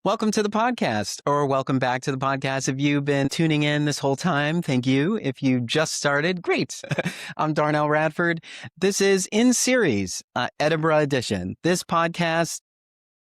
Welcome to the podcast, or welcome back to the podcast. If you've been tuning in this whole time, thank you. If you just started, great. I'm Darnell Radford. This is In Series, Edinburgh edition. This podcast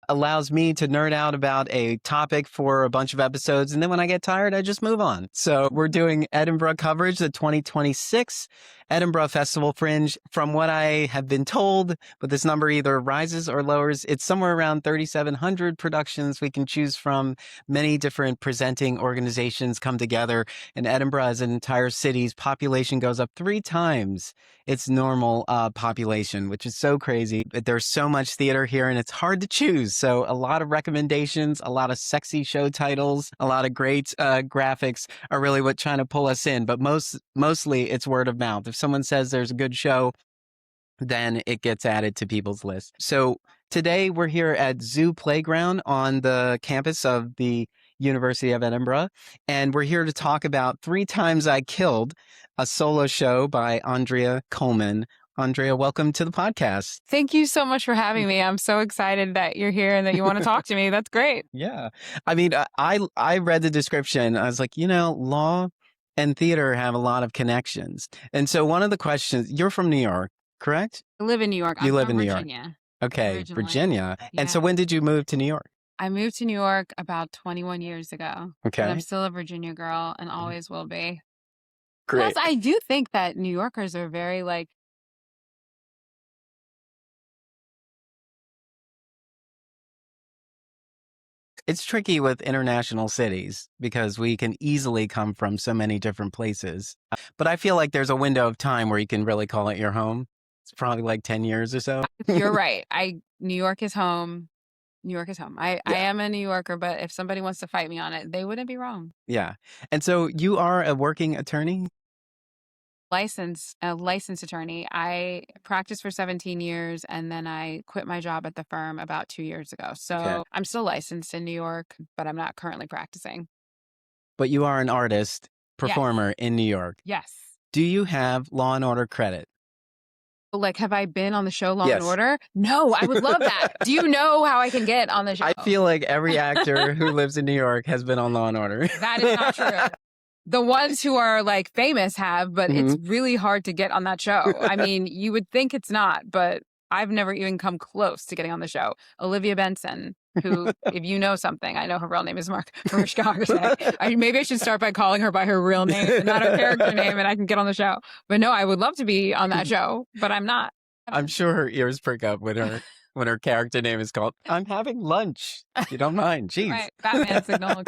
allows me to nerd out about a topic for a bunch of episodes, and then when I get tired, I just move on. So we're doing Edinburgh coverage, the 2026 Edinburgh Festival Fringe. From what I have been told, but this number either rises or lowers, it's somewhere around 3,700 productions we can choose from. Many different presenting organizations come together, and Edinburgh as an entire city's population goes up 3 times its normal population, which is so crazy. There's so much theater here, and it's hard to choose. So a lot of recommendations, a lot of sexy show titles, a lot of great graphics are really what trying to pull us in. But mostly it's word of mouth. If someone says there's a good show, then it gets added to people's list. So today we're here at Zoo Playground on the campus of the University of Edinburgh, and we're here to talk about 3 Times I Killed, a solo show by Andrea Coleman. Andrea, welcome to the podcast. Thank you so much for having me. I'm so excited that you're here and that you want to talk to me. That's great. Yeah. I mean, I read the description. I was like, law and theater have a lot of connections. And so one of the questions, you're from New York, correct? I live in New York. You I'm live from in New Virginia. York. Okay, Originally. Virginia. Yeah. And so when did you move to New York? I moved to New York about 21 years ago. Okay. And I'm still a Virginia girl and always will be. Great. Plus, I do think that New Yorkers are very It's tricky with international cities because we can easily come from so many different places. But I feel like there's a window of time where you can really call it your home. It's probably like 10 years or so. You're right. New York is home. New York is home. I am a New Yorker, but if somebody wants to fight me on it, they wouldn't be wrong. Yeah. And so you are a working attorney? A licensed attorney. I practiced for 17 years and then I quit my job at the firm about 2 years ago. So Okay. I'm still licensed in New York, but I'm not currently practicing. But you are an artist, performer in New York. Yes. Do you have Law and Order credit? Like, have I been on the show Law Yes. and Order? No, I would love that. Do you know how I can get on the show? I feel like every actor who lives in New York has been on Law and Order. That is not true. The ones who are like famous have, but Mm-hmm. it's really hard to get on that show. I mean, you would think it's not, but I've never even come close to getting on the show. Olivia Benson, who, if you know something, I know her real name is Mariska. Maybe I should start by calling her by her real name and not her character name, and I can get on the show. But no, I would love to be on that show, but I'm not. I'm sure her ears prick up when her character name is called I'm having lunch. You don't mind. Jeez. Right, Batman signal.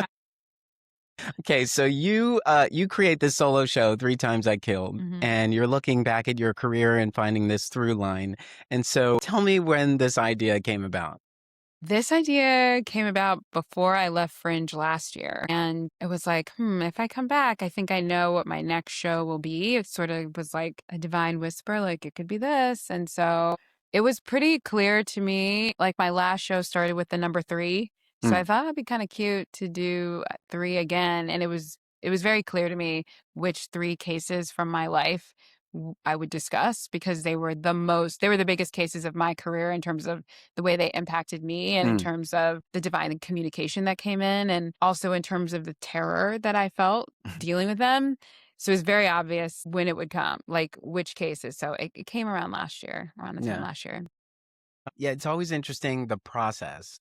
Okay, so you create this solo show, 3 Times I Killed, Mhm. and you're looking back at your career and finding this through line. And so tell me when this idea came about. This idea came about before I left Fringe last year. And it was like, if I come back, I think I know what my next show will be. It sort of was like a divine whisper, like it could be this. And so it was pretty clear to me, like my last show started with the number 3. So I thought it'd be kind of cute to do 3 again. And it was very clear to me which 3 cases from my life I would discuss because they were the biggest cases of my career in terms of the way they impacted me and in terms of the divine communication that came in and also in terms of the terror that I felt dealing with them. So it was very obvious when it would come, like which cases. So it came around the time last year. Yeah, it's always interesting, the process.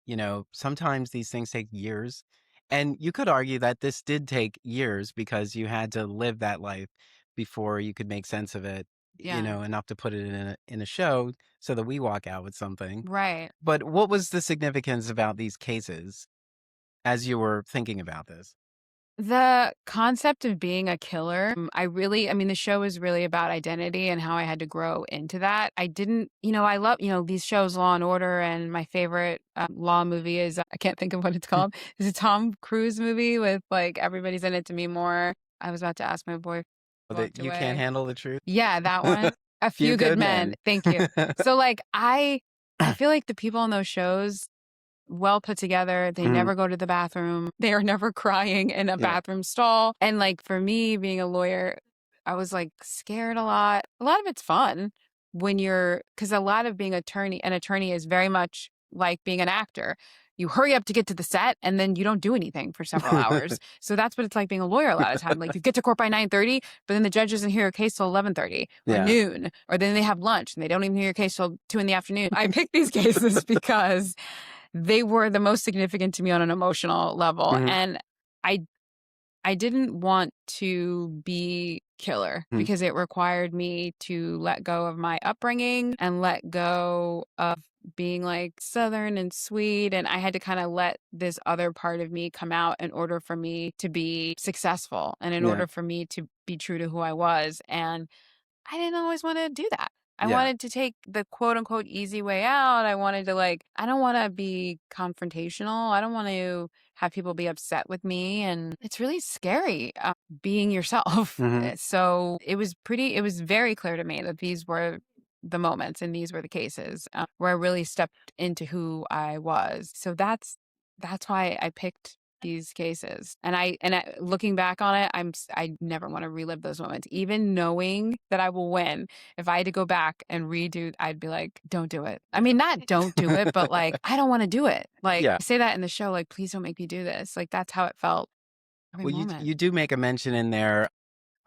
Sometimes these things take years. And you could argue that this did take years because you had to live that life before you could make sense of it, Yeah. enough to put it in a show so that we walk out with something. Right. But what was the significance about these cases as you were thinking about this? The concept of being a killer, the show is really about identity and how I had to grow into that. I didn't, I love, these shows, Law and Order, and my favorite law movie is, I can't think of what it's called. It's a Tom Cruise movie with like, everybody's in it to me more. I was about to ask my boyfriend. That you can't handle the truth? Yeah, that one. A Few Good Men. Thank you. So like, I feel like the people on those shows, well put together. They never go to the bathroom. They are never crying in a bathroom stall. And like for me being a lawyer, I was like scared a lot. A lot of it's fun because a lot of being an attorney is very much like being an actor. you hurry up to get to the set and then you don't do anything for several hours. So that's what it's like being a lawyer a lot of time. Like you get to court by 9:30, but then the judge doesn't hear your case till 11:30 or noon, or then they have lunch and they don't even hear your case till 2 p.m. I picked these cases because they were the most significant to me on an emotional level. And I didn't want to be killer because it required me to let go of my upbringing and let go of being like Southern and sweet. And I had to kind of let this other part of me come out in order for me to be successful and in order for me to be true to who I was. And I didn't always want to do that. I wanted to take the quote unquote easy way out. I wanted to I don't want to be confrontational. I don't want to have people be upset with me. And it's really scary being yourself. So it was very clear to me that these were the moments and these were the cases where I really stepped into who I was. So that's why I picked these cases. And I looking back on it, I never want to relive those moments. Even knowing that I will win, if I had to go back and redo, I'd be like, don't do it. I mean, not don't do it, but like, I don't want to do it. Like I say that in the show, like, please don't make me do this. Like that's how it felt every moment. You do make a mention in there.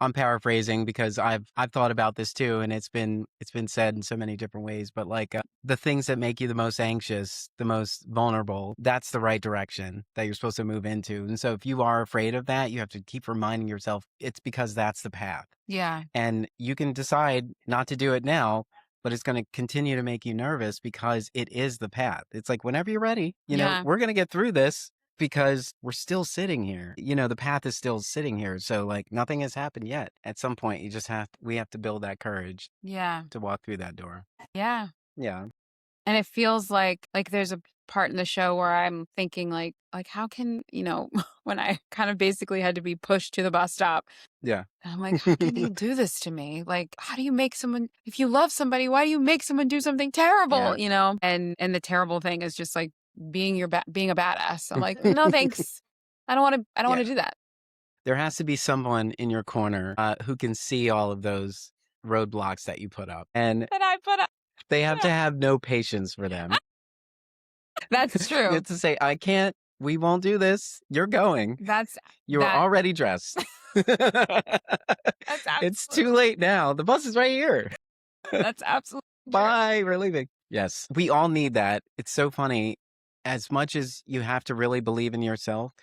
I'm paraphrasing because I've thought about this too, and it's been said in so many different ways. But like the things that make you the most anxious, the most vulnerable, that's the right direction that you're supposed to move into. And so if you are afraid of that, you have to keep reminding yourself it's because that's the path. Yeah. And you can decide not to do it now, but it's going to continue to make you nervous because it is the path. It's like whenever you're ready, you know, we're going to get through this. Because we're still sitting here, you know, the path is still sitting here. So like nothing has happened yet. At some point, we have to build that courage. To walk through that door. Yeah. Yeah. And it feels like there's a part in the show where I'm thinking like how can, you know, when I kind of basically had to be pushed to the bus stop. Yeah. And I'm like, how can you do this to me? Like, how do you make someone, if you love somebody, why do you make someone do something terrible? You know? And the terrible thing is just like being a badass. I'm like, no, thanks. I don't want to do that. There has to be someone in your corner who can see all of those roadblocks that you put up. And I put up. They have to have no patience for them. That's true. You have to say, I can't, we won't do this. You're going. You're already dressed. It's too late now. The bus is right here. That's absolutely true. Bye. We're leaving. Yes. We all need that. It's so funny. As much as you have to really believe in yourself,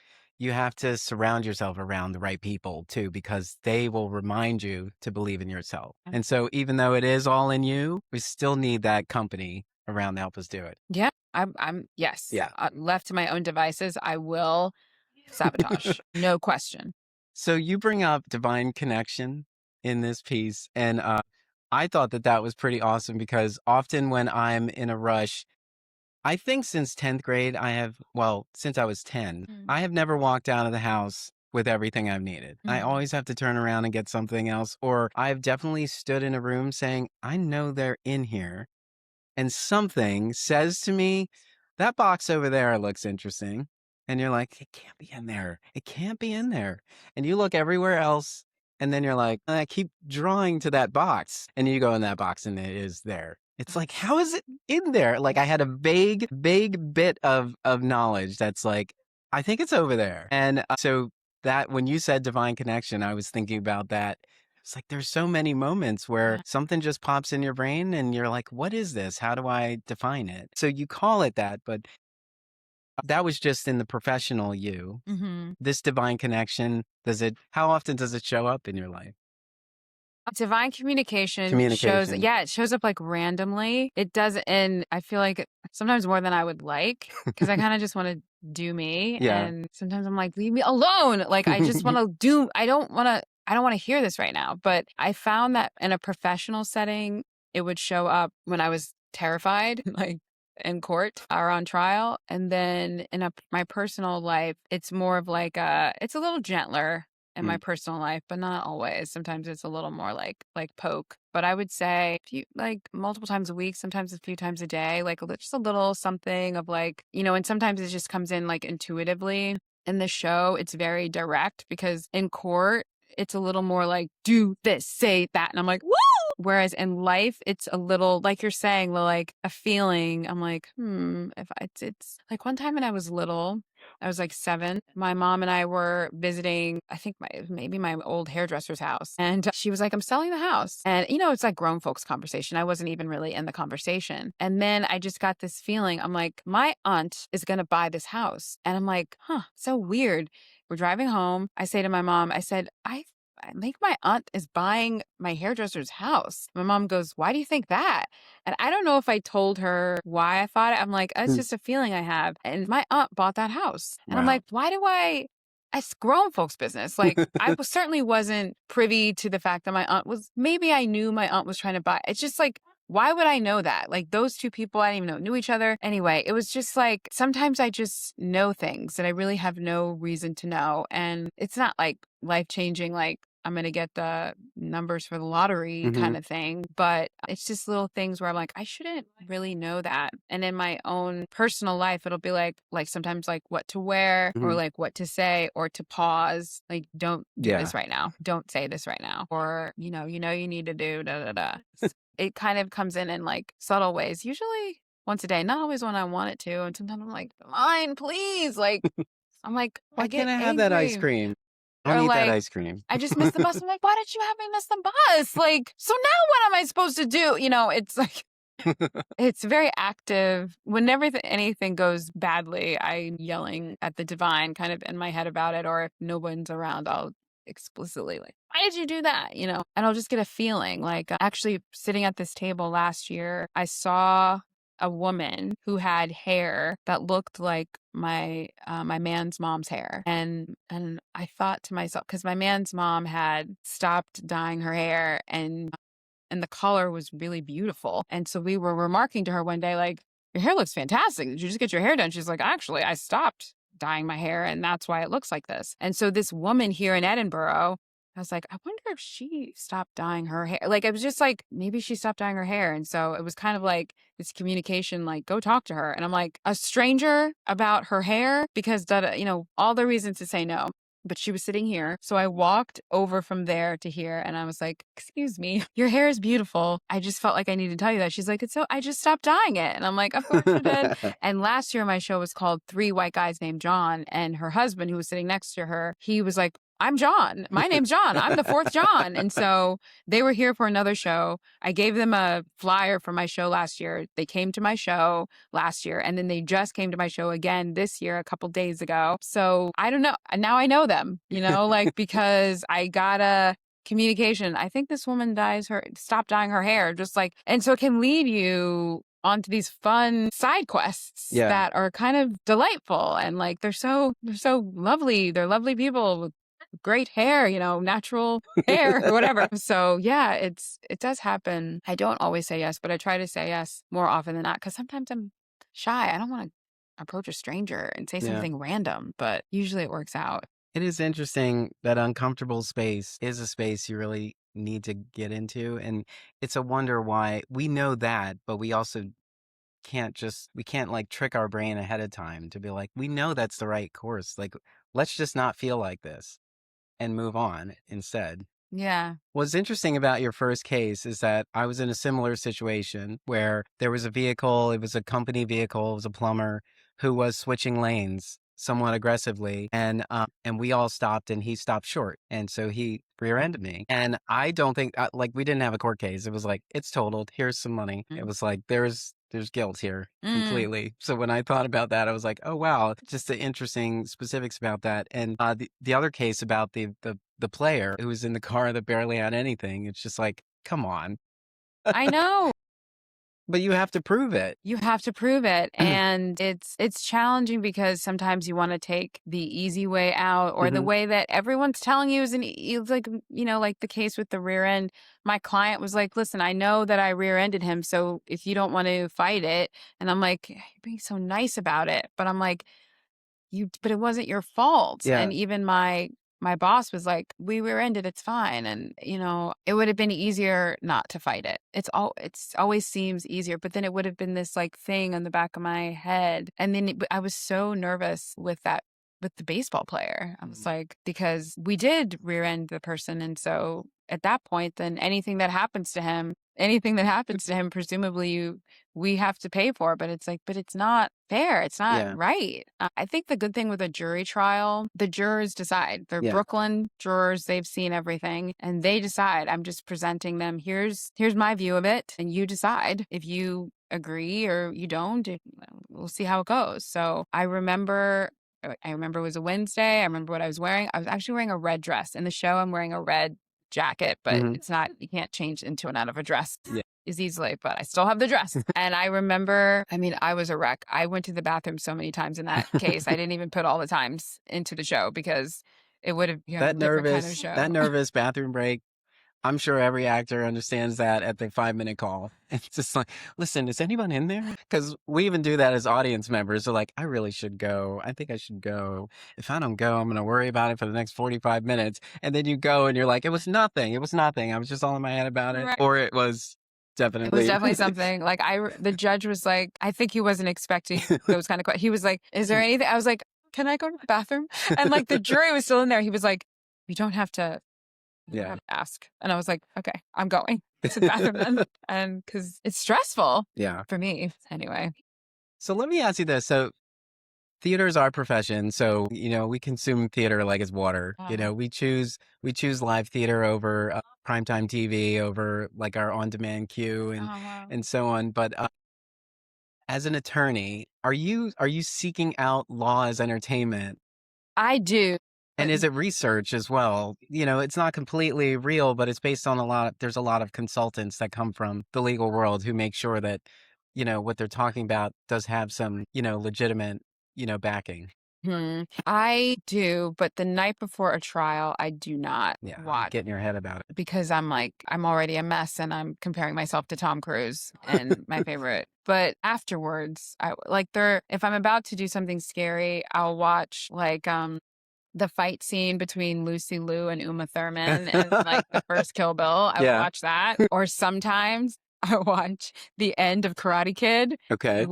you have to surround yourself around the right people too, because they will remind you to believe in yourself. And so even though it is all in you, we still need that company around to help us do it. Yeah. Yes. Yeah. Left to my own devices, I will sabotage. No question. So you bring up divine connection in this piece. And I thought that was pretty awesome because often when I'm in a rush, I think since 10th grade, since I was 10, I have never walked out of the house with everything I've needed. I always have to turn around and get something else. Or I've definitely stood in a room saying, I know they're in here. And something says to me, that box over there looks interesting. And you're like, it can't be in there. It can't be in there. And you look everywhere else. And then you're like, I keep drawing to that box. And you go in that box and it is there. It's like, how is it in there? Like I had a vague bit of knowledge that's like, I think it's over there. And so that when you said divine connection, I was thinking about that. It's like, there's so many moments where something just pops in your brain and you're like, what is this? How do I define it? So you call it that, but that was just in the professional you. This divine connection, how often does it show up in your life? Divine communication shows, it shows up like randomly. It does, and I feel like sometimes more than I would like, because I kind of just want to do me. And sometimes I'm like, leave me alone. Like I just want to do, I don't want to hear this right now. But I found that in a professional setting, it would show up when I was terrified, like in court or on trial. And then in my personal life, it's more of like it's a little gentler in my personal life, but not always. Sometimes it's a little more like poke. But I would say like multiple times a week, sometimes a few times a day, like just a little something of like, you know, and sometimes it just comes in like intuitively. In the show, it's very direct because in court, it's a little more like, do this, say that. And I'm like, woo! Whereas in life, it's a little, like you're saying, like a feeling. I'm like, if it's like one time when I was little, I was like 7. My mom and I were visiting, I think maybe my old hairdresser's house. And she was like, I'm selling the house. And, it's like grown folks conversation. I wasn't even really in the conversation. And then I just got this feeling. I'm like, my aunt is going to buy this house. And I'm like, so weird. We're driving home. I say to my mom, I said, I think my aunt is buying my hairdresser's house. My mom goes, why do you think that? And I don't know if I told her why I thought it. I'm like, it's just a feeling I have. And my aunt bought that house. And I'm Wow. like, why do it's grown folks business. Like certainly wasn't privy to the fact that my aunt maybe I knew my aunt was trying to buy. It's just like, why would I know that? Like those two people, I didn't even know knew each other. Anyway, it was just like, sometimes I just know things that I really have no reason to know. And it's not like life-changing, like I'm going to get the numbers for the lottery kind of thing. But it's just little things where I'm like, I shouldn't really know that. And in my own personal life, it'll be like sometimes like what to wear or like what to say or to pause. Like, don't do this right now. Don't say this right now. Or, you need to do da da da. It kind of comes in like subtle ways, usually once a day, not always when I want it to. And sometimes I'm like, fine, please. Like, I'm like, Why I get can't I have angry. that ice cream? I Or need that like, ice cream. I just missed the bus. I'm like, why did you have me miss the bus? Like, so now what am I supposed to do? It's like, it's very active. Whenever anything goes badly, I'm yelling at the divine kind of in my head about it. Or if no one's around, I'll explicitly like, why did you do that? And I'll just get a feeling like actually sitting at this table last year, I saw a woman who had hair that looked like my man's mom's hair. And I thought to myself, because my man's mom had stopped dyeing her hair and the color was really beautiful. And so we were remarking to her one day, like, your hair looks fantastic. Did you just get your hair done? She's like, actually, I stopped dyeing my hair and that's why it looks like this. And so this woman here in Edinburgh, I was like, I wonder if she stopped dyeing her hair. Like, it was just like, maybe she stopped dyeing her hair. And so it was kind of like this communication, like, go talk to her. And I'm like, a stranger about her hair because, all the reasons to say no. But she was sitting here. So I walked over from there to here and I was like, excuse me, your hair is beautiful. I just felt like I needed to tell you that. She's like, I just stopped dyeing it. And I'm like, of course you did. And last year my show was called Three White Guys Named John. And her husband, who was sitting next to her, he was like, I'm John. My name's John. I'm the fourth John. And so they were here for another show. I gave them a flyer for my show last year. They came to my show last year and then they just came to my show again this year, a couple days ago. So I don't know. Now I know them, like because I got a communication. I think this woman stopped dyeing her hair, just like, and so it can lead you onto these fun side quests that are kind of delightful and like they're so lovely. They're lovely people with great hair, natural hair or whatever. So yeah, it does happen. I don't always say yes, but I try to say yes more often than not because sometimes I'm shy. I don't want to approach a stranger and say something random, but usually it works out. It is interesting that uncomfortable space is a space you really need to get into. And it's a wonder why we know that, but we also we can't like trick our brain ahead of time to be like, we know that's the right course. Like, let's just not feel like this and move on instead. Yeah. What's interesting about your first case is that I was in a similar situation where there was a vehicle, it was a company vehicle, it was a plumber who was switching lanes somewhat aggressively and we all stopped and he stopped short. And so he rear-ended me. And I don't think like we didn't have a court case. It was like, it's totaled. Here's some money. It was like, there's guilt here completely. So when I thought about that, I was like, oh, wow, just the interesting specifics about that. And the other case about the player who was in the car that barely had anything, it's just like, come on. I know. But you have to prove it. You have to prove it. And it's challenging because sometimes you want to take the easy way out or the way that everyone's telling you is like, like the case with the rear end. My client was like, listen, I know that I rear-ended him. So if you don't want to fight it, and I'm like, you're being so nice about it. But I'm like, but it wasn't your fault. Yeah. And even my boss was like, we rear-ended, it's fine. And, it would have been easier not to fight it. It's always seems easier, but then it would have been this like thing on the back of my head. And then I was so nervous with that with the baseball player. I was like, because we did rear end the person. And so at that point, then anything that happens to him, presumably we have to pay for. But it's like, but it's not fair. It's not right. I think the good thing with a jury trial, the jurors decide. They're Brooklyn jurors. They've seen everything and they decide. I'm just presenting them. Here's my view of it. And you decide if you agree or you don't. We'll see how it goes. So I remember it was a Wednesday. I remember what I was wearing. I was actually wearing a red dress. In the show, I'm wearing a red jacket, but it's not, you can't change into and out of a dress as easily, but I still have the dress. And I remember, I was a wreck. I went to the bathroom so many times in that case. I didn't even put all the times into the show because it would have become a different kind of show. That nervous bathroom break. I'm sure every actor understands that at the 5-minute call. It's just like, listen, is anyone in there? Because we even do that as audience members. They're like, I really should go. I think I should go. If I don't go, I'm going to worry about it for the next 45 minutes. And then you go and you're like, it was nothing. It was nothing. I was just all in my head about it. Right. Or it was definitely something. Like the judge was like, I think he wasn't expecting those kind of questions. He was like, is there anything? I was like, can I go to the bathroom? And like the jury was still in there. He was like, you don't have to. Ask. And I was like, okay, I'm going to the bathroom then. And because it's stressful for me anyway. So let me ask you this. So theater is our profession. So, we consume theater like it's water. We choose live theater over primetime TV, over like our on-demand queue and so on. But as an attorney, are you seeking out law as entertainment? I do. And is it research as well? It's not completely real, but it's based on there's a lot of consultants that come from the legal world who make sure that, what they're talking about does have some, legitimate, backing. I do, but the night before a trial, I do not watch. Get in your head about it. Because I'm already a mess and I'm comparing myself to Tom Cruise and my favorite. But afterwards, if I'm about to do something scary, I'll watch the fight scene between Lucy Liu and Uma Thurman in the first Kill Bill. I would watch that. Or sometimes I watch the end of Karate Kid. Okay.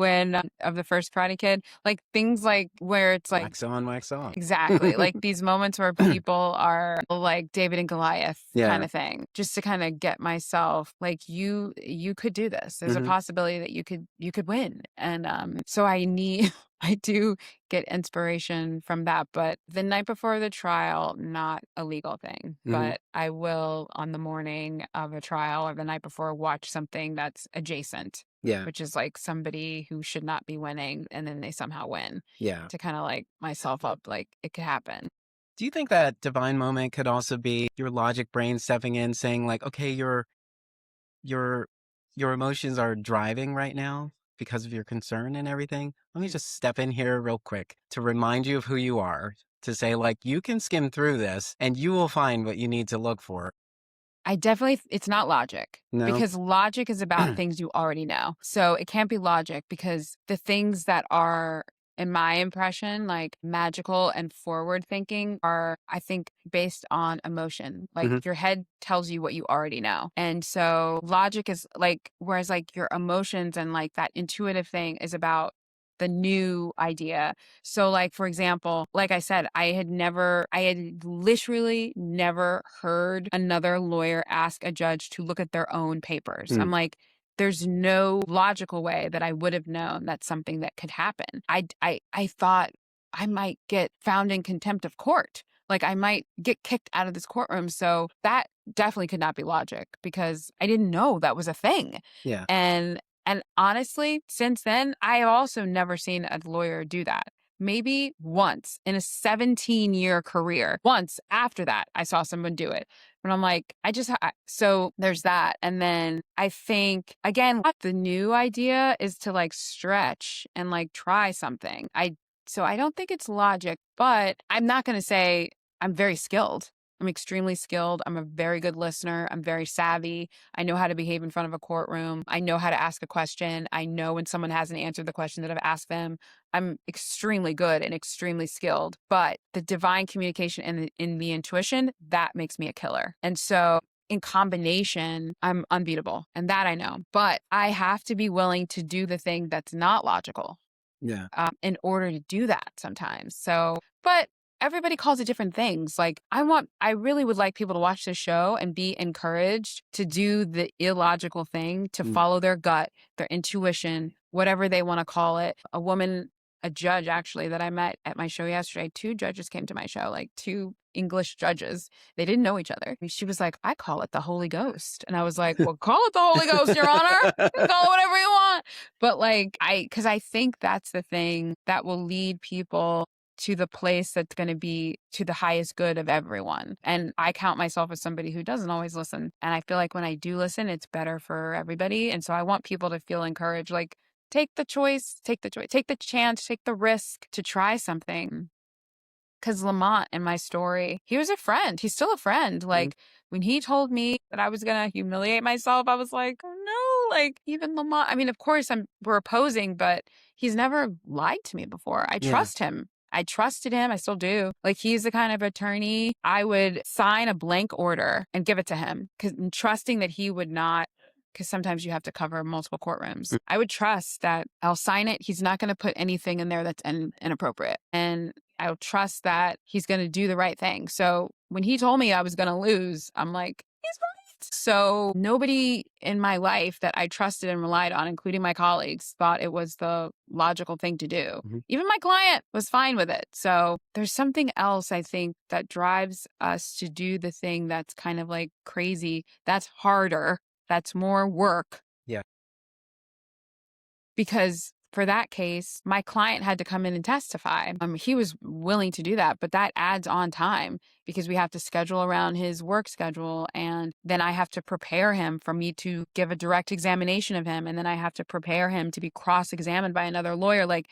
Of the first Karate Kid. Like things where it's like wax on, wax off. Exactly. Like these moments where people are like David and Goliath kind of thing. Just to kind of get myself like you could do this. There's a possibility that you could win. And so I do get inspiration from that. But the night before the trial, not a legal thing. But I will on the morning of a trial or the night before watch something that's adjacent. Which is like somebody who should not be winning and then they somehow win. To kind of like myself up, like it could happen. Do you think that divine moment could also be your logic brain stepping in saying like, okay, your emotions are driving right now because of your concern and everything? Let me just step in here real quick to remind you of who you are, to say like, you can skim through this and you will find what you need to look for. It's not logic. No. Because logic is about things you already know. So it can't be logic because the things that are, in my impression, like magical and forward thinking are, I think, based on emotion. Like your head tells you what you already know. And so logic is like, whereas like your emotions and like that intuitive thing is about the new idea. So like, for example, like I said, I had literally never heard another lawyer ask a judge to look at their own papers. I'm like, there's no logical way that I would have known that's something that could happen. I thought I might get found in contempt of court. Like I might get kicked out of this courtroom. So that definitely could not be logic because I didn't know that was a thing. And honestly, since then, I have also never seen a lawyer do that. Maybe once in a 17-year career. Once after that, I saw someone do it. And I'm like, so there's that. And then I think, again, the new idea is to like stretch and like try something. So I don't think it's logic, but I'm not going to say I'm very skilled. I'm extremely skilled. I'm a very good listener. I'm very savvy. I know how to behave in front of a courtroom. I know how to ask a question. I know when someone hasn't answered the question that I've asked them. I'm extremely good and extremely skilled. But the divine communication and in the intuition, that makes me a killer. And so in combination, I'm unbeatable. And that I know. But I have to be willing to do the thing that's not logical. Yeah. in order to do that sometimes. So, but everybody calls it different things. Like I really would like people to watch the show and be encouraged to do the illogical thing, to Mm. follow their gut, their intuition, whatever they want to call it. A judge actually that I met at my show yesterday, two judges came to my show, like two English judges. They didn't know each other. She was like, I call it the Holy Ghost. And I was like, well, call it the Holy Ghost, Your Honor. You can call it whatever you want. But like, because I think that's the thing that will lead people to the place that's going to be to the highest good of everyone. And I count myself as somebody who doesn't always listen. And I feel like when I do listen, it's better for everybody. And so I want people to feel encouraged, like, take the chance, take the risk to try something. Because Lamont in my story, he was a friend. He's still a friend. Like when he told me that I was going to humiliate myself, I was like, oh no, like even Lamont. I mean, of course we're opposing, but he's never lied to me before. I Yeah. trust him. I trusted him. I still do. Like he's the kind of attorney I would sign a blank order and give it to him because trusting that he would not, because sometimes you have to cover multiple courtrooms. I would trust that I'll sign it. He's not going to put anything in there that's inappropriate. And I'll trust that he's going to do the right thing. So when he told me I was going to lose, I'm like, he's right. So nobody in my life that I trusted and relied on, including my colleagues, thought it was the logical thing to do. Even my client was fine with it. So there's something else, I think, that drives us to do the thing that's kind of like crazy. That's harder. That's more work. Yeah. Because for that case, my client had to come in and testify. He was willing to do that, but that adds on time because we have to schedule around his work schedule. And then I have to prepare him for me to give a direct examination of him. And then I have to prepare him to be cross-examined by another lawyer. Like,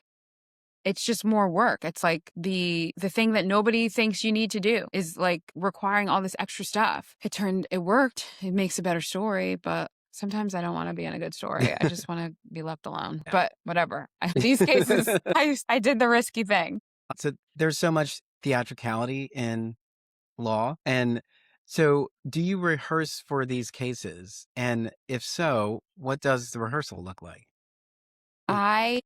it's just more work. It's like the thing that nobody thinks you need to do is like requiring all this extra stuff. It worked. It makes a better story, but sometimes I don't want to be in a good story. I just want to be left alone. But whatever. In these cases, I did the risky thing. So there's so much theatricality in law. And so do you rehearse for these cases? And if so, what does the rehearsal look like? I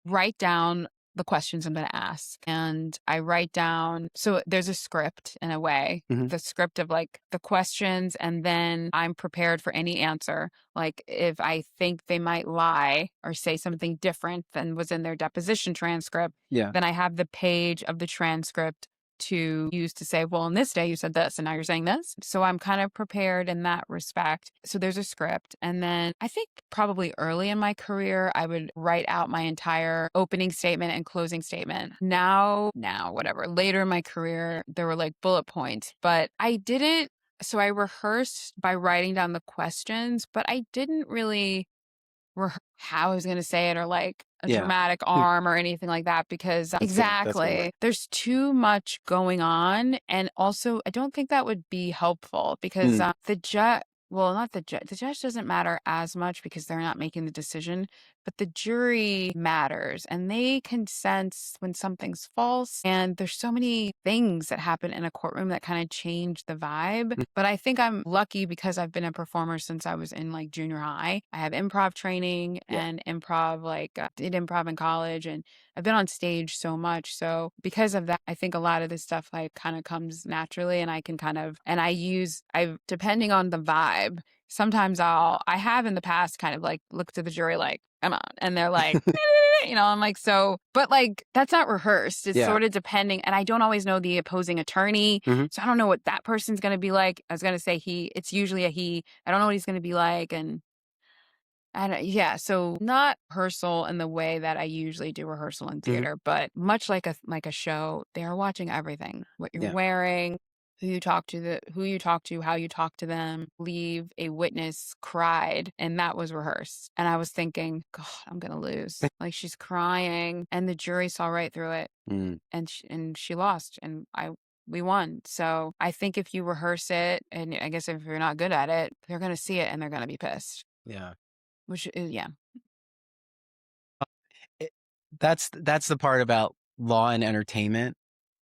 write down the questions I'm going to ask. And I write down, so there's a script in a way, the script of like the questions, and then I'm prepared for any answer. Like if I think they might lie or say something different than was in their deposition transcript, then I have the page of the transcript to use to say, well, on this day you said this and now you're saying this. So I'm kind of prepared in that respect. So there's a script. And then I think probably early in my career, I would write out my entire opening statement and closing statement. Now, whatever. Later in my career, there were like bullet points, but I didn't. So I rehearsed by writing down the questions, but I didn't really how I was going to say it or like a dramatic arm or anything like that because exactly there's too much going on. And also I don't think that would be helpful because the judge, well, not the judge, the judge doesn't matter as much because they're not making the decision, but the jury matters and they can sense when something's false. And there's so many things that happen in a courtroom that kind of change the vibe. But I think I'm lucky because I've been a performer since I was in like junior high. I have improv training and improv, did improv in college and I've been on stage so much. So because of that, I think a lot of this stuff like kind of comes naturally and I can depending on the vibe, sometimes I have in the past kind of like looked at the jury like, come on. And they're like, I'm like, so, but like, that's not rehearsed. It's sort of depending. And I don't always know the opposing attorney. So I don't know what that person's going to be like. I was going to say it's usually a he. I don't know what he's going to be like. And so not rehearsal in the way that I usually do rehearsal in theater, but much like a show, they are watching everything, what you're wearing, who you talk to, how you talk to them. Leave a witness cried, and that was rehearsed. And I was thinking, God, I'm gonna lose. Like she's crying, and the jury saw right through it, and she lost, and we won. So I think if you rehearse it, and I guess if you're not good at it, they're gonna see it and they're gonna be pissed. Yeah. Which is, That's the part about law and entertainment.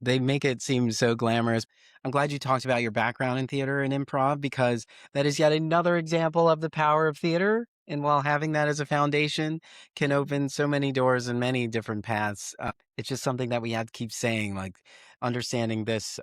They make it seem so glamorous. I'm glad you talked about your background in theater and improv because that is yet another example of the power of theater And while having that as a foundation can open so many doors and many different paths, it's just something that we have to keep saying, like understanding this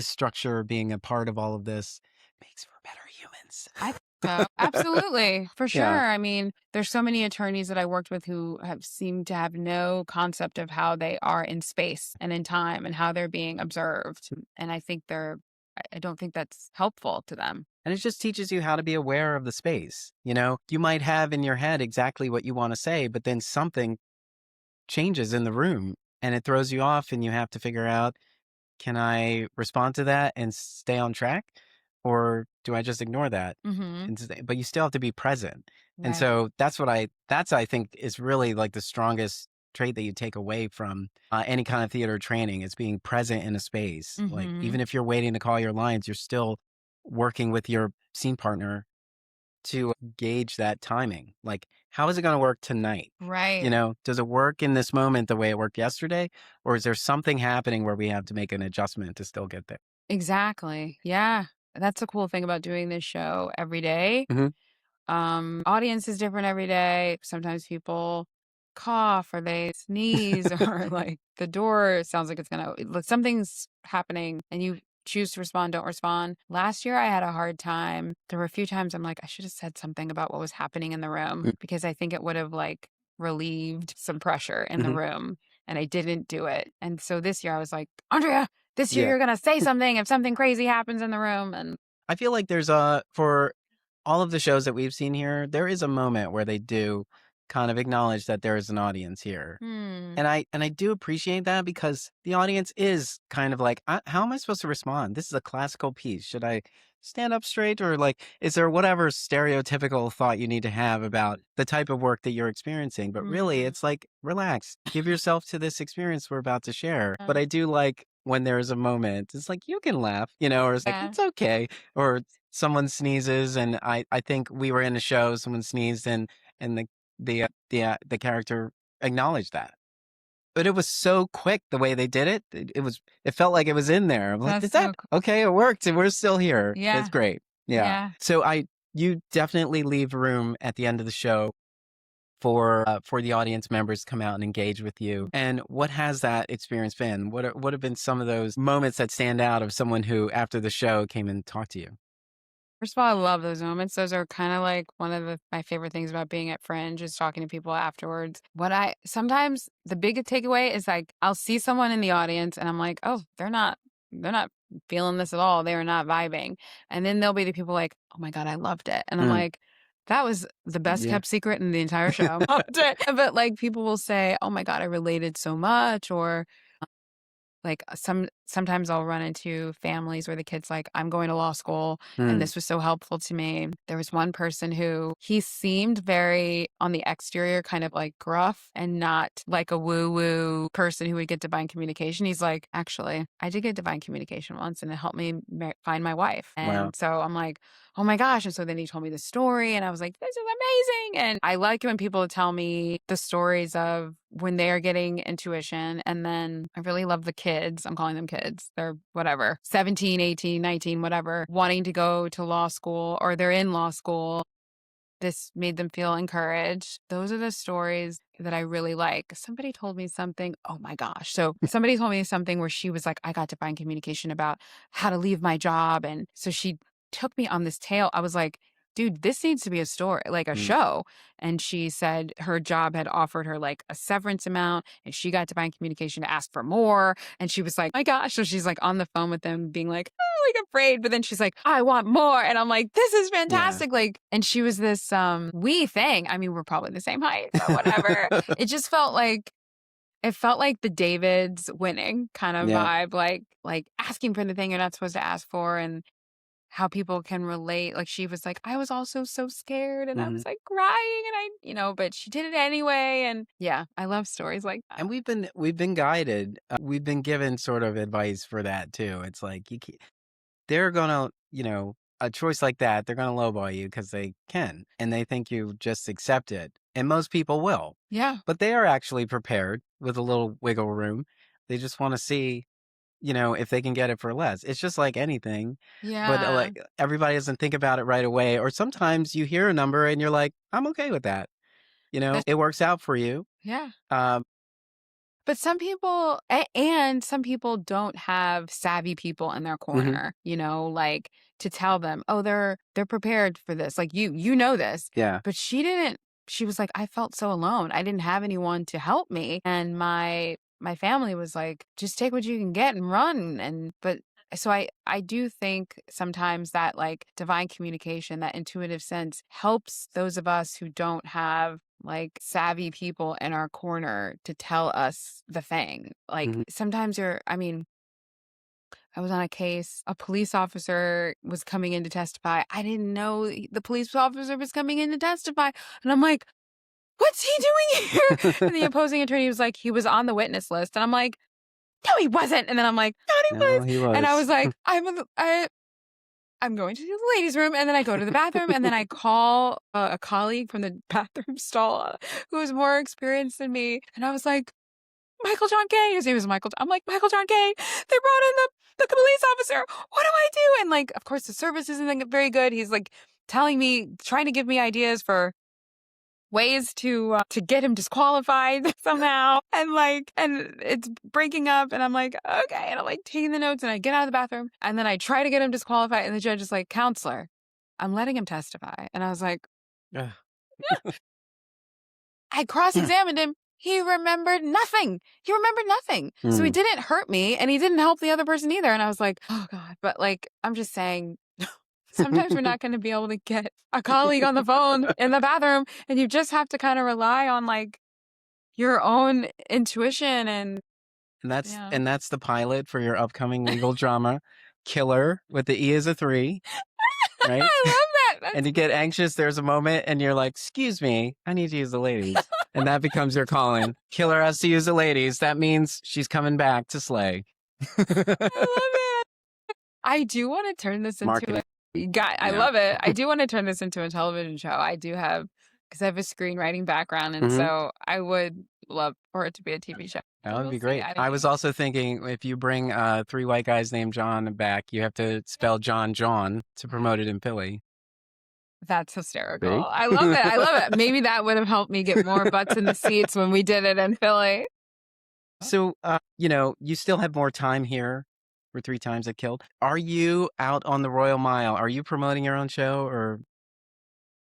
structure, being a part of all of this makes for better humans. I think so. Absolutely, for Yeah. sure. I mean, there's so many attorneys that I worked with who have seemed to have no concept of how they are in space and in time and how they're being observed. And I think I don't think that's helpful to them. And it just teaches you how to be aware of the space. You might have in your head exactly what you want to say, but then something changes in the room and it throws you off, and you have to figure out, can I respond to that and stay on track? Or do I just ignore that? Hmm. But you still have to be present. And Right. so that's, I think, is really like the strongest trait that you take away from any kind of theater training is being present in a space. Like, Hmm. even if you're waiting to call your lines, you're still working with your scene partner to gauge that timing. Like, how is it going to work tonight? Right. Does it work in this moment the way it worked yesterday? Or is there something happening where we have to make an adjustment to still get there? Exactly. Yeah. That's the cool thing about doing this show every day. Hmm. Audience is different every day. Sometimes people cough or they sneeze or like the door sounds like it's gonna like something's happening and you choose to respond, don't respond. Last year I had a hard time. There were a few times I'm like, I should have said something about what was happening in the room because I think it would have like relieved some pressure in the Hmm. room. And I didn't do it. And so this year I was like, Andrea, this year Yeah. you're gonna say something if something crazy happens in the room. And I feel like there's for all of the shows that we've seen here, there is a moment where they do kind of acknowledge that there is an audience here. hmm. And I do appreciate that, because the audience is kind of like, how am I supposed to respond? This is a classical piece. Should I stand up straight, or like, is there whatever stereotypical thought you need to have about the type of work that you're experiencing? But really, Mm. it's like, relax, give yourself to this experience we're about to share. But I do like when there's a moment, it's like, you can laugh, or it's like, Yeah. it's okay. Or someone sneezes, and I think we were in a show, someone sneezed, and the character acknowledged that. But it was so quick the way they did it. It felt like it was in there. I'm like, That's "Is so that cool. okay? It worked, and we're still here." It's Yeah. great. Yeah. Yeah. So you definitely leave room at the end of the show for the audience members to come out and engage with you. And what has that experience been? What have been some of those moments that stand out of someone who, after the show, came and talked to you? First of all, I love those moments. Those are kind of like one of my favorite things about being at Fringe is talking to people afterwards. What I sometimes the biggest takeaway is like I'll see someone in the audience and I'm like, oh, they're not feeling this at all. They are not vibing. And then there'll be the people like, oh my God, I loved it. And I'm Mm, like, that was the best yeah. kept secret in the entire show. Loved it. But like people will say, oh my God, I related so much, or like, sometimes I'll run into families where the kid's like, "I'm going to law school, and Mm, this was so helpful to me." There was one person who he seemed very on the exterior, kind of like gruff and not like a woo-woo person who would get divine communication. He's like, "Actually, I did get divine communication once, and it helped me find my wife." wow. And so I'm like, "Oh my gosh." And so then he told me the story, and I was like, "This is amazing." And I like it when people tell me the stories of when they are getting intuition. And then I really love the kids. I'm calling them kids. They're whatever, 17, 18, 19, whatever, wanting to go to law school or they're in law school. This made them feel encouraged. Those are the stories that I really like. Somebody told me something. Oh my gosh. So somebody told me something where she was like, I got divine communication about how to leave my job. And so she took me on this tale. I was like, dude, this needs to be a story, like a Mm, show. And she said her job had offered her like a severance amount and she got divine communication to ask for more. And she was like, my gosh. So she's like on the phone with them being like, like afraid, but then she's like, I want more. And I'm like, this is yeah. fantastic. Like, and she was this wee thing. I mean, we're probably the same height, but whatever. It just felt like the Davids winning kind of Yeah. vibe, like asking for the thing you're not supposed to ask for and how people can relate. Like she was like, I was also so scared and I Hmm. was like crying and but she did it anyway. And yeah, I love stories like that. And we've been guided. We've been given sort of advice for that too. It's like, they're gonna, a choice like that, they're gonna lowball you because they can, and they think you just accept it. And most people will, Yeah. but they are actually prepared with a little wiggle room. They just want to see, if they can get it for less. It's just like anything, but Yeah. like everybody doesn't think about it right away. Or sometimes you hear a number and you're like, I'm okay with that. That's, It works out for you. yeah. Um, But some people, and some people don't have savvy people in their mhm, corner, like to tell them, oh, they're prepared for this. Like you know this, yeah. but she didn't. She was like, I felt so alone. I didn't have anyone to help me, and my family was like, just take what you can get and run. But so I do think sometimes that like divine communication, that intuitive sense helps those of us who don't have like savvy people in our corner to tell us the thing. Like Mhm. sometimes I mean, I was on a case, a police officer was coming in to testify. I didn't know the police officer was coming in to testify. And I'm like, what's he doing here? And the opposing attorney was like, he was on the witness list. And I'm like, no, he wasn't. And then I'm like, God, he No, was. he And I was. was like, I'm going to the ladies' room, and then I go to the bathroom, and then I call a colleague from the bathroom stall who is more experienced than me, and I was like, Michael John Gay. His name is Michael. I'm like, Michael John Gay. They brought in the police officer. What do I do? And like, of course, the service isn't like, very good. He's like telling me, trying to give me ideas for ways to get him disqualified somehow, and it's breaking up, and I'm like, okay, and I'm like taking the notes, and I get out of the bathroom, and then I try to get him disqualified, and the judge is like, counselor, I'm letting him testify. And I was like, Ugh. I cross-examined him. He remembered nothing. So he Mm. didn't hurt me, and he didn't help the other person either. And I was like, oh God. But like, I'm just saying, sometimes we're not going to be able to get a colleague on the phone in the bathroom, and you just have to kind of rely on like your own intuition. And yeah. And that's the pilot for your upcoming legal drama, Killer, with the E as a 3, right? I love that. And you get anxious, there's a moment, and you're like, excuse me, I need to use the ladies. And that becomes your calling. Killer has to use the ladies. That means she's coming back to slay. I love it. I do want to turn this into Marketing. I Yeah. love it. I do want to turn this into a television show. Because I have a screenwriting background, and Mhm. so I would love for it to be a TV show. That So would we'll be see. great. I was also thinking if you bring 3 white guys named John back, you have to spell John to promote it in Philly. That's hysterical. See? I love it. I love it. Maybe that would have helped me get more butts in the seats when we did it in Philly. So, you still have more time here for 3 Times It Killed. Are you out on the Royal Mile? Are you promoting your own show, or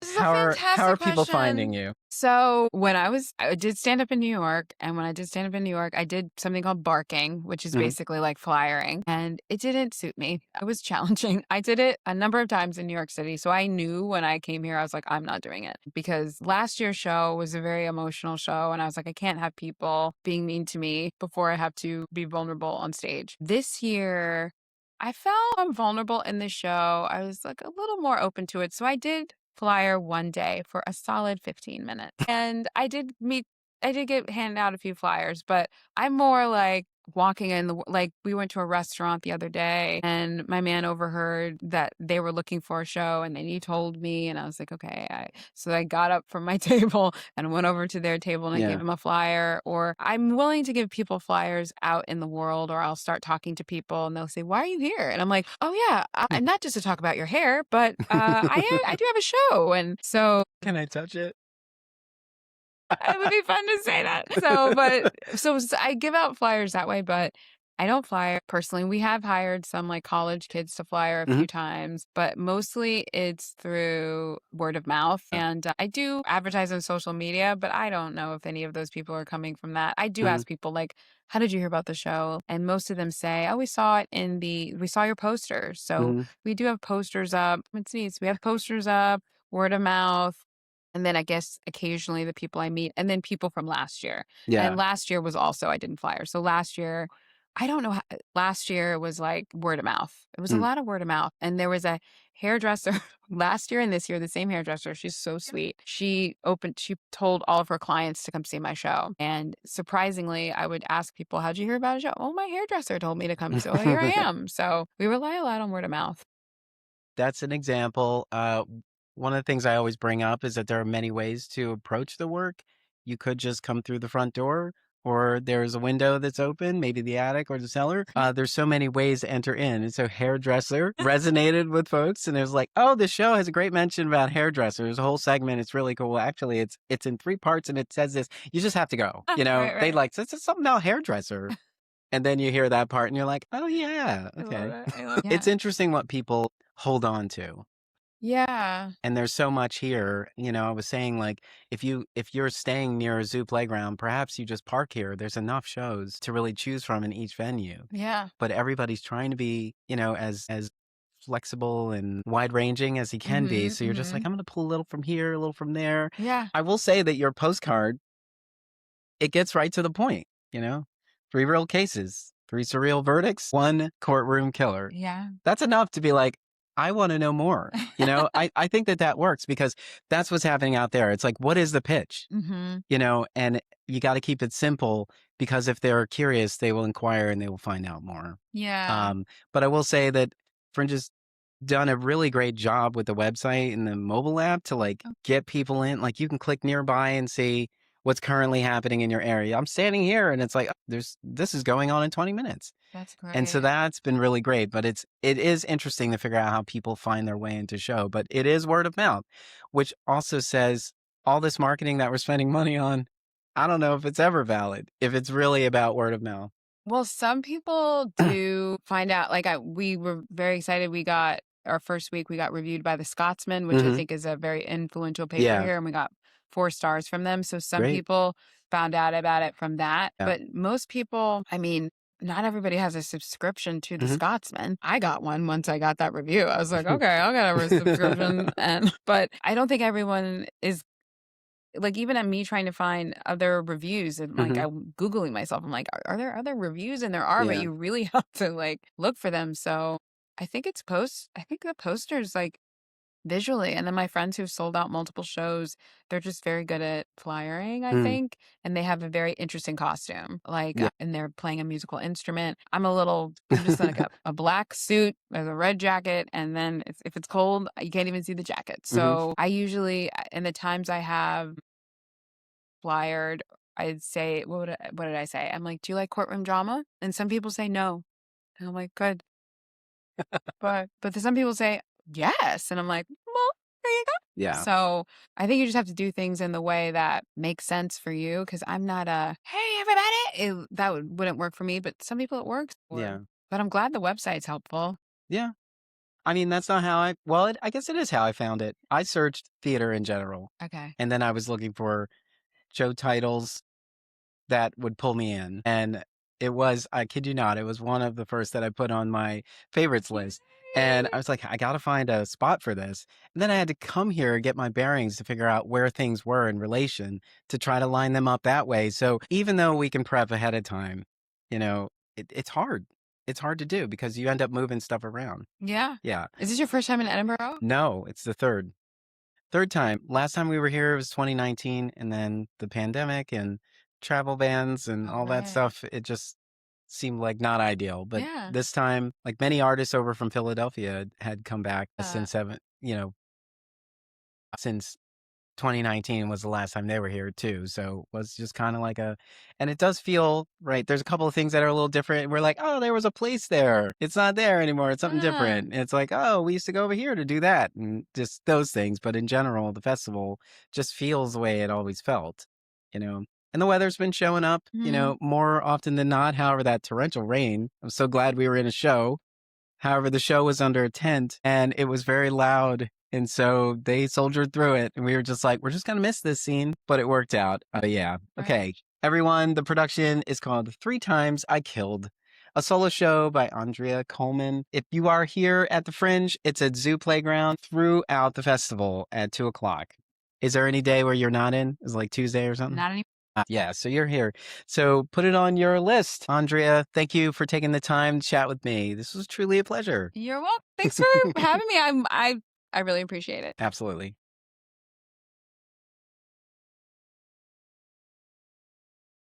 This is a how are fantastic people question. finding you? So I did stand up in New York, and when I did stand up in New York, I did something called barking, which is Mhm. basically like flyering, and it didn't suit me. It was challenging. I did it a number of times in New York City, so I knew when I came here, I was like, I'm not doing it, because last year's show was a very emotional show, and I was like, I can't have people being mean to me before I have to be vulnerable on stage. This year, I felt I'm vulnerable in the show. I was like a little more open to it, so I did flyer one day for a solid 15 minutes. And I did get handed out a few flyers, but I'm more like walking in like we went to a restaurant the other day, and my man overheard that they were looking for a show, and then he told me, and I was like, okay. So I got up from my table and went over to their table, and I Yeah. gave him a flyer. Or I'm willing to give people flyers out in the world, or I'll start talking to people, and they'll say, why are you here? And I'm like, oh yeah, and not just to talk about your hair, but I do have a show. And so Can I touch it? it would be fun to say that. So I give out flyers that way, but I don't flyer personally. We have hired some like college kids to flyer a Mhm. few times, but mostly it's through word of mouth. And I do advertise on social media, but I don't know if any of those people are coming from that. I do Mhm. ask people like, how did you hear about the show? And most of them say, oh, we saw your posters. So Mhm. we do have posters up. It's neat. We have posters up, word of mouth. And then I guess occasionally the people I meet, and then people from last year. Yeah. And last year was also, I didn't flyer. So last year, I don't know. Last year was like word of mouth. It was a Mm. lot of word of mouth. And there was a hairdresser last year and this year, the same hairdresser. She's so sweet. She told all of her clients to come see my show. And surprisingly, I would ask people, how'd you hear about a show? Oh, my hairdresser told me to come. So here I am. So we rely a lot on word of mouth. That's an example. One of the things I always bring up is that there are many ways to approach the work. You could just come through the front door, or there's a window that's open, maybe the attic or the cellar. There's so many ways to enter in. And so hairdresser resonated with folks. And it was like, oh, the show has a great mention about hairdressers. There's a whole segment. It's really cool. Actually, it's in 3 parts and it says this. You just have to go. You know, Right, they right. like, this is something about hairdresser. And then you hear that part and you're like, oh, yeah. I love Okay. it. I love It's Yeah. interesting what people hold on to. Yeah. And there's so much here. You know, I was saying, like, if you're staying near a zoo playground, perhaps you just park here. There's enough shows to really choose from in each venue. Yeah. But everybody's trying to be, you know, as flexible and wide ranging as he can be. So you're just like, I'm going to pull a little from here, a little from there. Yeah. I will say that your postcard, it gets right to the point, you know? 3 real cases, 3 surreal verdicts, 1 courtroom killer. Yeah. That's enough to be like, I want to know more. You know, I think that works because that's what's happening out there. It's like, what is the pitch? Mm-hmm. You know, and you got to keep it simple because if they're curious, they will inquire and they will find out more. Yeah. But I will say that Fringe has done a really great job with the website and the mobile app to like get people in. Like you can click nearby and see what's currently happening in your area. I'm standing here and it's like, this is going on in 20 minutes. That's And so great. that's been really great, but it is interesting to figure out how people find their way into show, but it is word of mouth, which also says all this marketing that we're spending money on, I don't know if it's ever valid, if it's really about word of mouth. Well, some people do find out. Like we were very excited. We got our first week. We got reviewed by the Scotsman, which I think is a very influential paper Yeah. here, and we got 4 stars from them. So some Great. people found out about it from that. Yeah. But most people, I mean, not everybody has a subscription to the Scotsman. I got one once I got that review. I was like, okay, I'll get a subscription. But I don't think everyone is like, even at me trying to find other reviews and like I'm Googling myself, I'm like, are there other reviews? And there are, but Yeah. you really have to like look for them. So I think I think the posters like visually. And then my friends who've sold out multiple shows, they're just very good at flyering, I think. And they have a very interesting costume. Like, Yeah. and they're playing a musical instrument. I'm just like a black suit with a red jacket. And then if it's cold, you can't even see the jacket. So I usually, in the times I have flyered, I'd say, what did I say? I'm like, do you like courtroom drama? And some people say no. And I'm like, good. but some people say yes. And I'm like, well, there you go. Yeah. So I think you just have to do things in the way that makes sense for you. Because I'm not hey, everybody. That wouldn't work for me. But some people it works for. Yeah. But I'm glad the website's helpful. Yeah. I mean, that's not how I guess it is how I found it. I searched theater in general. Okay. And then I was looking for show titles that would pull me in. And it was, I kid you not, it was one of the first that I put on my favorites list. And I was like, I got to find a spot for this. And then I had to come here and get my bearings to figure out where things were in relation to try to line them up that way. So even though we can prep ahead of time, you know, it's hard. It's hard to do because you end up moving stuff around. Yeah. Yeah. Is this your first time in Edinburgh? No, it's the third time. Last time we were here was 2019, and then the pandemic and travel bans and all that stuff. It just seemed like not ideal. But this time, like many artists over from Philadelphia had come back since since 2019 was the last time they were here too. So it was just kind of like and it does feel right. There's a couple of things that are a little different. We're like, oh, there was a place there. It's not there anymore. It's something different. And it's like, oh, we used to go over here to do that and just those things. But in general, the festival just feels the way it always felt, you know. And the weather's been showing up, you know, more often than not. However, that torrential rain, I'm so glad we were in a show. However, the show was under a tent and it was very loud. And so they soldiered through it. And we were just like, we're just going to miss this scene. But it worked out. Yeah. Okay. Everyone, the production is called 3 Times I Killed, a solo show by Andrea Coleman. If you are here at the Fringe, it's at Zoo Playground throughout the festival at 2:00. Is there any day where you're not in? Is it like Tuesday or something? Not any. Yeah, so you're here. So put it on your list. Andrea, thank you for taking the time to chat with me. This was truly a pleasure. You're welcome. Thanks for having me. I really appreciate it. Absolutely.